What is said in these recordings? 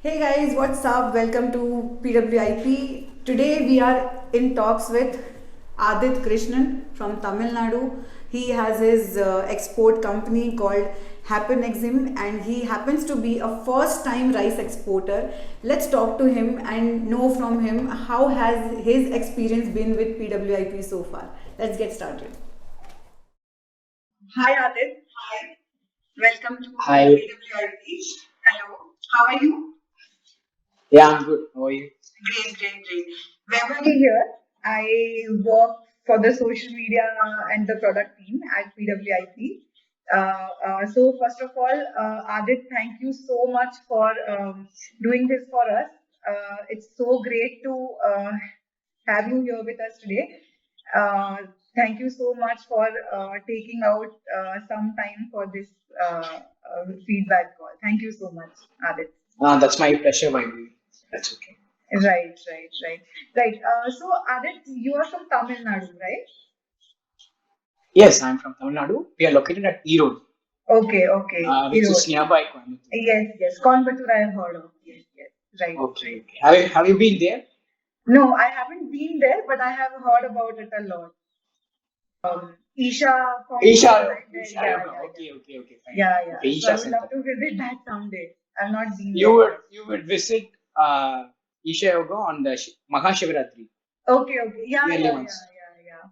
Hey guys, what's up? Welcome to PWIP. Today we are in talks with Aadit Krishnan from Tamil Nadu. He has his export company called Happen and he happens to be a first time rice exporter. Let's talk to him and know from him how has his experience been with PWIP so far. Let's get started. Hi Aadit. Hi. Welcome to Hi. PWIP. Hello. How are you? Yeah, I'm good. How are you? Great. Verbally here, I work for the social media and the product team at PWIP. So first of all, Adit, thank you so much for doing this for us. It's so great to have you here with us today. Uh, Thank you so much for taking out some time for this feedback call. Thank you so much, Adit. That's my pleasure, my dear. That's okay. Right. So, Aadit, you are from Tamil Nadu, right? Yes, I'm from Tamil Nadu. We are located at Erode, Okay. which is Erode. nearby Coimbatore. Yes. Coimbatore I have heard of. Yes. Okay, Right. okay. Have you been there? No, I haven't been there, but I have heard about it a lot. Isha Foundation, Isha, right there. Isha Yeah. Yoga. Okay, fine. Yeah. Okay, So I Isha would love Center. to visit that someday. I've not been You there would yet. you would visit Isha Yoga on the Mahashivratri Okay. yearly once. Yeah.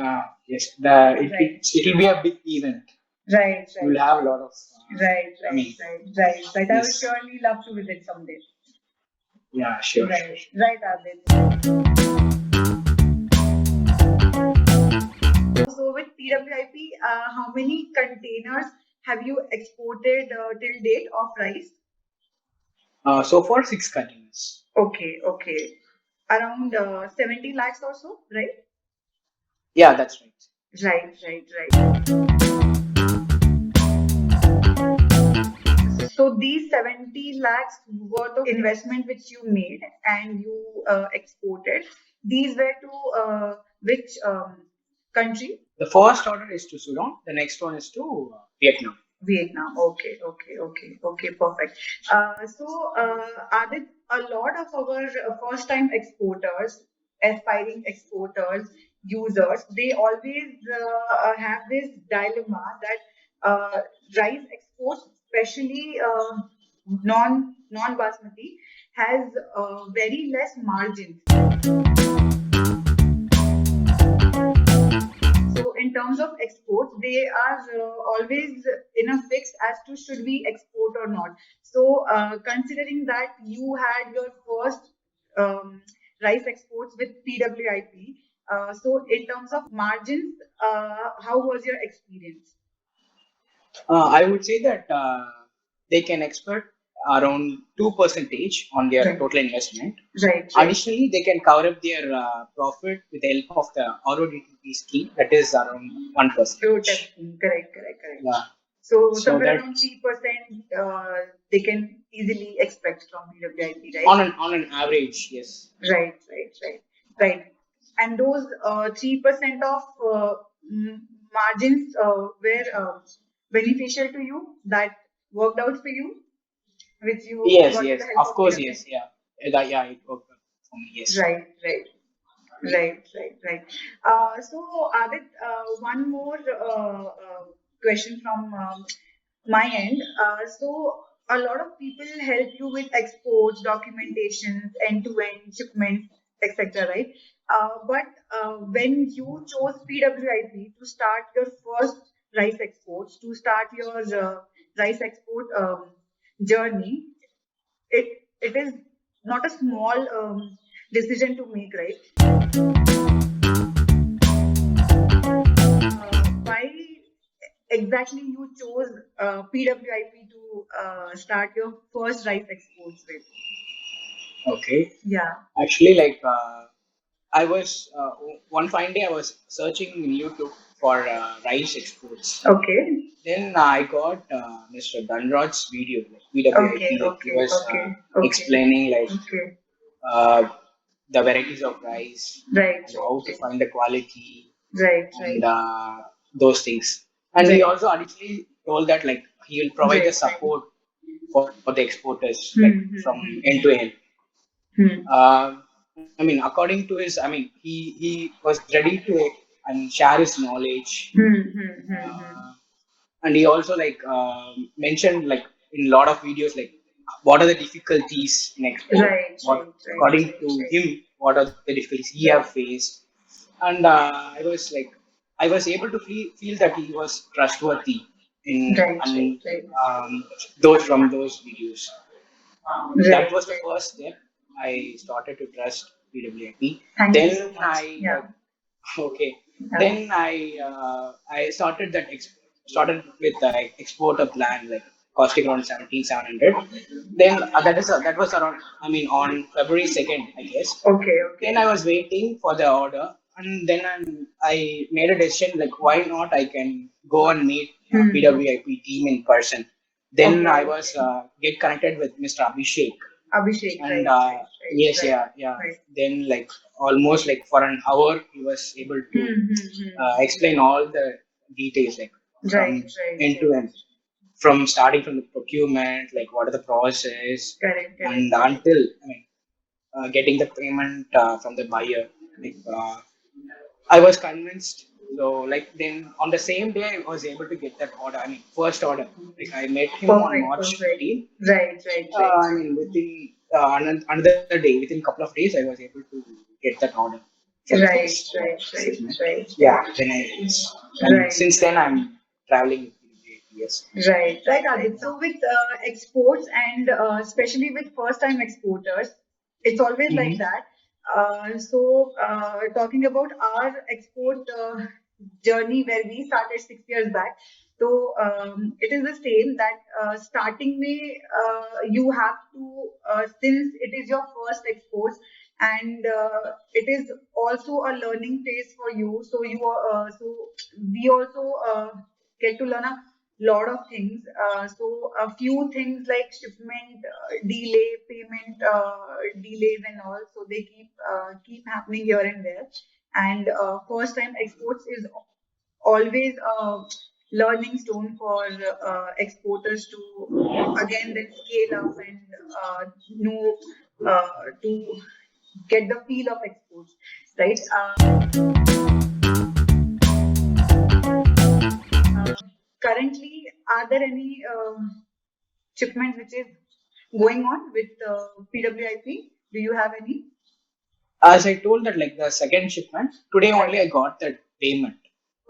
Yeah, yes. The it Right. it it'll be a big event. You will have a lot of. I mean, Right. I would yes. surely love to visit someday. Yeah, sure. Right, Adit. So with PWIP, how many containers have you exported till date of rice? So far 6 continues. Okay. Around 70 lakhs or so, right? Yeah, that's right. Right. So these 70 lakhs worth of investment which you made and you exported, these were to which country? The first order is to Sudan. The next one is to Vietnam. Vietnam. Okay. Perfect. Adit, a lot of our first-time exporters, aspiring exporters, users, they always have this dilemma that rice exports, especially non-basmati, has very less margins. So in terms of exports, they are always in a fix as to should we export or not. So considering that you had your first rice exports with PWIP, so in terms of margins, how was your experience? I would say that they can expect around 2% on their Right. total investment. Right. Additionally, they can cover up their profit with the help of the RODTP scheme, that is around 1%. True testing. Correct. Yeah. So So somewhere that around 3%, they can easily expect from PWIP, right? on an average, yes. Right. And those 3% of mm, margins were beneficial to you, that worked out for you, which you Yes, got with the yes. help Of of course, PWIP. yes. Yeah, it worked for me. Yes. Right. So, Adit, one more question from my end. So, a lot of people help you with exports, documentations, end-to-end shipments, etc. Right? But when you chose PWIP to start your first rice exports, to start your rice export journey, it is not a small decision to make, right? Why exactly you chose PWIP to start your first rice exports with? Okay. Yeah. Actually, like I was one fine day I was searching in YouTube for rice exports. Okay. Then I got Mr. Dunrod's video, like PWIP, like he was explaining like Okay. uh, the varieties of rice Right. and how to find the quality and Right. those things. And he Right. also additionally told that like he will provide the Right. support for the exporters, like Hmm. from Hmm. end to end. Hmm. I mean, according to his, I mean, he was ready to and share his knowledge, Hmm. Hmm. Hmm. Hmm. uh, and he also like mentioned like in a lot of videos like what are the difficulties in export, Right. what Right. Right. according Right. to Right. him what are the difficulties he have Right. faced, and I was like I was able to feel that he was trustworthy in Right. Right. and Right. those from those videos. That Right. was the Right. first step. I started to trust PWIP. Thank you so Then much. I Yeah. like okay. Yeah. Then I started started with the exporter plan like costing around 17,700. Then that was around I mean on February 2nd I guess. Okay. Then Okay. I was waiting for the order, and then I made a decision like why not I can go and meet Hmm. PWIP team in person. Then Okay. I was Okay. get connected with Mr. Abhishek, Abhishek. and Right. Right. Right. yes, Right. yeah. Right. Then like almost like for an hour he was able to Hmm. Hmm. Hmm. explain all the details like Right. from Right. end to Right. end, from starting from the procurement, like what are the process, Correct. Correct. and Correct. until I mean getting the payment from the buyer. Like I was convinced. So like then on the same day I was able to get that order. I mean first order. Like I met him on Perfect. March Perfect. 15th. Right. Right. Right. I mean within another day, within a couple of days, I was able to get that order for the Right. first Right. Right. shipment. Right. Yeah. Right. Then I yes. And Right. since then I'm traveling with yes. Right, right, Adit. So with exports and especially with first-time exporters, it's always like Mm-hmm. that. Talking about our export journey where we started 6 years back, so it is the same that starting May, you have to since it is your first exports and it is also a learning phase for you. So we also get to learn a lot of things. So a few things like shipment delay, payment delays, and all. So they keep happening here and there. And first time exports is always a learning stone for exporters to again then scale up and know to get the feel of exports, right? Currently, are there any shipments which is going on with PWIP? Do you have any? As I told that like the second shipment today only Right. I got that payment.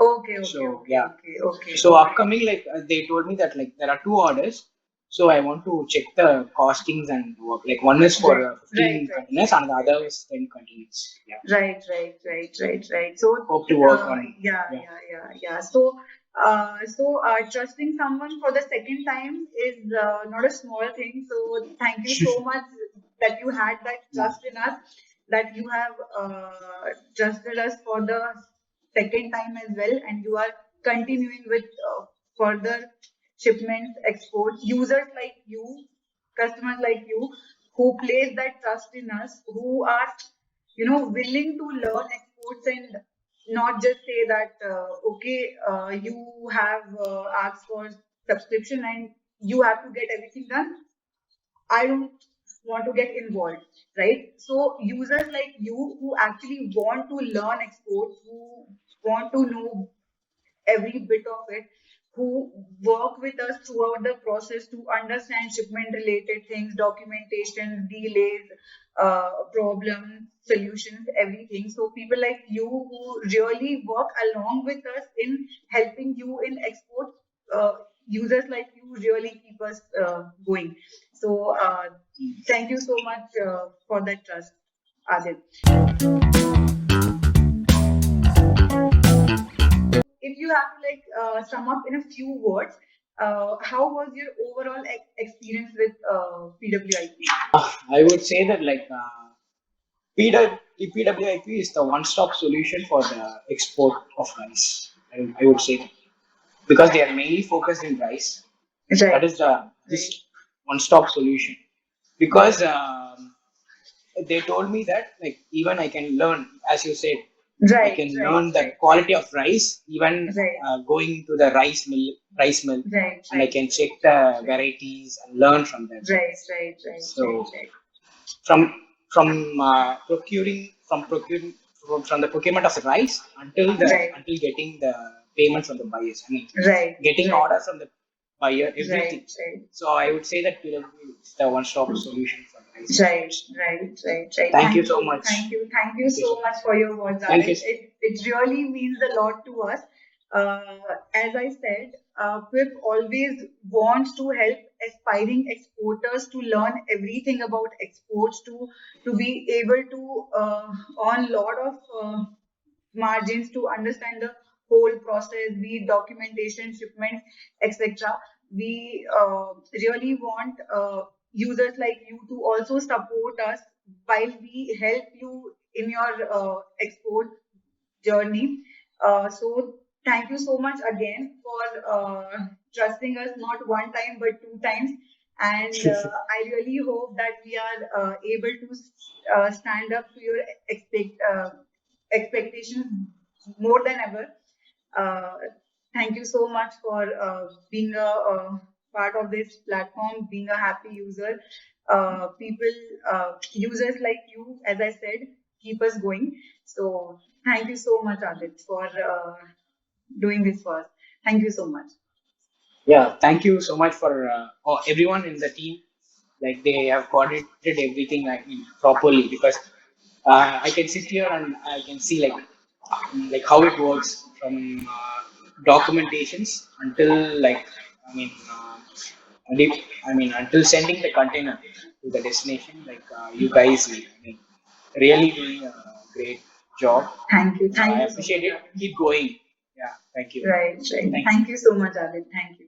Okay, okay, So okay, yeah. okay, okay, So okay. upcoming, like they told me that like there are two orders. So I want to check the costings and work. Like one is for Right, right, 15 right, containers right, and the right, other right. is 10 containers. Yeah. Right, right, right, right, right. So, Hope to work on. yeah, Yeah. yeah, yeah, yeah. Trusting someone for the second time is not a small thing. So, thank you so much that you had that Yeah. trust in us, that you have trusted us for the second time as well, and you are continuing with further shipments, exports, users like you, customers like you, who place that trust in us, who are willing to learn exports and not just say that okay, you have asked for subscription and you have to get everything done. I don't want to get involved, right? So users like you who actually want to learn exports, who want to know every bit of it, who work with us throughout the process to understand shipment related things, documentation, delays, problem solutions, everything. So people like you who really work along with us in helping you in exports, users like you really keep us going. So thank you so much for that trust, Adit. If you have to like sum up in a few words, how was your overall experience with PWIP? I would say that like PWIP is the one-stop solution for the export of rice. I would say because they are mainly focused in rice. That Right, is the right, this one-stop solution because right, they told me that like even I can learn as you said I Right, can right, learn the right, quality of rice, even right, going to the rice mill, right, and I right, can check the right, varieties and learn from them. right, right, right, right, So right. from from the procurement of the rice Right, until getting the payment from the buyers. I mean, right, getting right, order from the buyer, right, everything. right. So I would say that Pwip is the one-stop solution for the rice Right, exports. right, right, right. Thank you Thank so you, much. thank you Thank you so so much. much for your words, Thank you. Aadit. It really means a lot to us. As I said, Pwip always wants to help aspiring exporters to learn everything about exports, to be able to earn lot of margins, to understand the whole process, be it documentation, shipments, etc. We really want users like you to also support us while we help you in your export journey. So thank you so much again for trusting us not one time but two times. And I really hope that we are able to stand up to your expectations more than ever. Uh, Thank you so much for being a part of this platform, being a happy user. Users like you, as I said, keep us going. So thank you so much, Adit, for doing this for us. Thank you so much. Yeah, thank you so much for everyone in the team. Like they have coordinated everything properly, because I can sit here and I can see like how it works from documentations until like I mean I mean until sending the container to the destination. Like you guys, I mean, really doing a great job. Thank you. I Thank you so appreciate much, it. Adit. Keep going. Yeah, thank you. Right, right. Thank you. Thank you so much, Adit. Thank you.